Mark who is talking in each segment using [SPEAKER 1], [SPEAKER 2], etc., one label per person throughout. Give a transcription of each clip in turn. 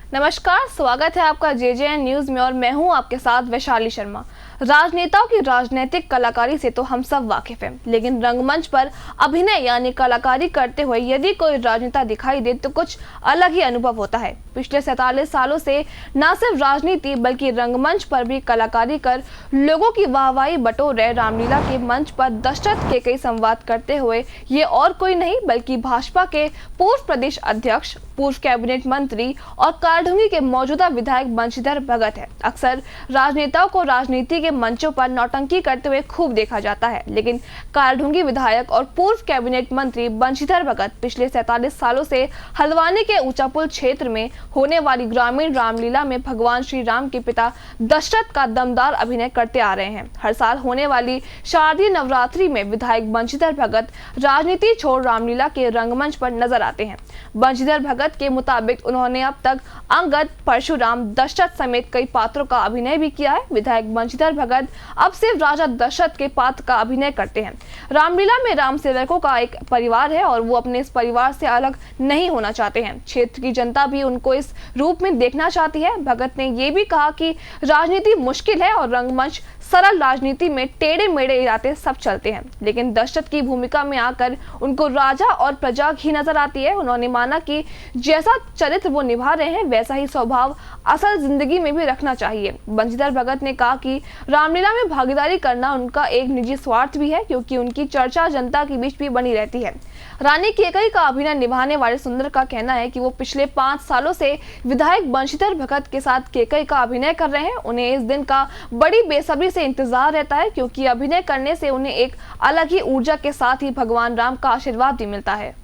[SPEAKER 1] नमस्कार, स्वागत है आपका जेजेएन न्यूज में और मैं हूं आपके साथ वैशाली शर्मा। राजनेताओं की राजनीतिक कलाकारी से तो हम सब वाकिफ हैं, लेकिन रंगमंच पर अभिनय यानी कलाकारी करते हुए यदि कोई राजनेता दिखाई दे तो कुछ अलग ही अनुभव होता है। पिछले 47 सालों से न सिर्फ राजनीति बल्कि रंगमंच पर भी कलाकारी कर लोगों की वाहवाही बटोर रहे रामलीला के मंच पर दशरथ के कई संवाद करते हुए ये और कोई नहीं बल्कि भाजपा के पूर्व प्रदेश अध्यक्ष, पूर्व कैबिनेट मंत्री और कारढूंगी के मौजूदा विधायक बंशीधर भगत है। अक्सर राजनेताओं को राजनीति के मंचों पर नौटंकी करते हुए खूब देखा जाता है, लेकिन कारढूंगी विधायक और पूर्व कैबिनेट मंत्री बंशीधर भगत पिछले 47 सालों से हल्द्वानी के ऊंचापुल क्षेत्र में होने वाली ग्रामीण रामलीला में भगवान श्री राम के पिता दशरथ का दमदार अभिनय करते आ रहे हैं। हर साल होने वाली शारदीय नवरात्रि में विधायक बंशीधर भगत राजनीति छोड़ रामलीला के रंगमंच पर नजर आते हैं। बंशीधर भगत के मुताबिक उन्होंने अब तक अंगद, परशुराम, दशरथ समेत कई पात्रों का अभिनय भी किया है। विधायक बंशीधर भगत अब सिर्फ राजा दशरथ के पात्र का अभिनय करते हैं। रामलीला में राम सेवकों का एक परिवार है और वो अपने इस परिवार से अलग नहीं होना चाहते हैं। क्षेत्र की जनता भी उनको इस रूप में देखना चाहती है। भगत ने ये भी कहा कि राजनीति मुश्किल है और रंगमंच सरल राजनीति में टेढ़े मेढ़े इरादे सब चलते हैं, लेकिन दशरथ की भूमिका में आकर उनको राजा और प्रजा ही नजर आती है। उन्होंने माना कि जैसा चरित्र वो निभा रहे हैं वैसा ही स्वभाव असल जिंदगी में भी रखना चाहिए। बंशीधर भगत ने कहा कि रामलीला में भागीदारी करना उनका एक निजी स्वार्थ भी है, क्योंकि उनकी चर्चा जनता के बीच भी बनी रहती है। रानी केकई का अभिनय निभाने वाले सुंदर का कहना है कि वो पिछले 5 सालों से विधायक बंशीधर भगत के साथ केकई का अभिनय कर रहे हैं। उन्हें इस दिन का बड़ी बेसब्री से इंतजार रहता है, क्योंकि अभिनय करने से उन्हें एक अलग ही ऊर्जा के साथ ही भगवान राम का आशीर्वाद भी मिलता है।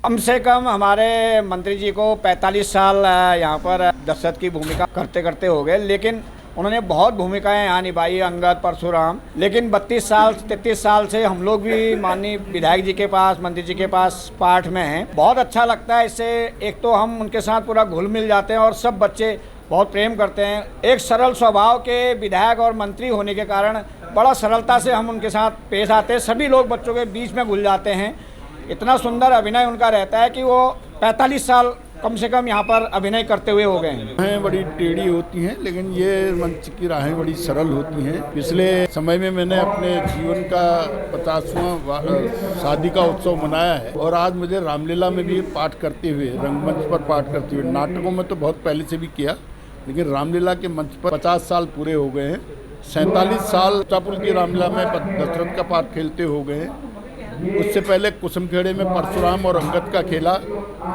[SPEAKER 2] कम से कम हमारे मंत्री जी को 45 साल यहाँ पर दशरथ की भूमिका करते करते हो गए, लेकिन उन्होंने बहुत भूमिकाएं यहाँ निभाई, अंगद, परशुराम। लेकिन 32 साल 33 साल से हम लोग भी माननीय विधायक जी के पास, मंत्री जी के पास पाठ में हैं। बहुत अच्छा लगता है इससे। एक तो हम उनके साथ पूरा घुल मिल जाते हैं और सब बच्चे बहुत प्रेम करते हैं। एक सरल स्वभाव के विधायक और मंत्री होने के कारण बड़ा सरलता से हम उनके साथ पेश आते हैं। सभी लोग बच्चों के बीच में घुल जाते हैं। इतना सुंदर अभिनय उनका रहता है कि वो 45 साल कम से कम यहाँ पर अभिनय करते हुए हो गए हैं।
[SPEAKER 3] बड़ी टेढ़ी होती हैं, लेकिन ये मंच की राहें बड़ी सरल होती हैं। पिछले समय में मैंने अपने जीवन का 50वां शादी का उत्सव मनाया है और आज मुझे रामलीला में भी पाठ करते हुए, रंगमंच पर पाठ करते हुए, नाटकों में तो बहुत पहले से भी किया, लेकिन रामलीला के मंच पर 50 साल पूरे हो गए हैं। 47 साल ऊंचापुल की रामलीला में दशरथ का पाठ खेलते हो गए हैं। उससे पहले कुसुमखेड़े में परशुराम और अंगद का खेला।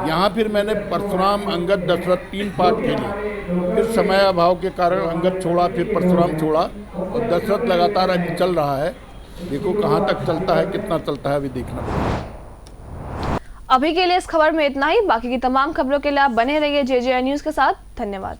[SPEAKER 3] यहाँ फिर मैंने परशुराम, अंगद, दशरथ 3 पाठ खेले। फिर समय अभाव के कारण अंगद छोड़ा, फिर परशुराम छोड़ा और दशरथ लगातार अभी चल रहा है। देखो कहाँ तक चलता है, कितना चलता है, अभी देखना पड़ेगा।
[SPEAKER 1] अभी के लिए इस खबर में इतना ही। बाकी की तमाम खबरों के लिए आप बने रहिए जेजेएन न्यूज के साथ। धन्यवाद।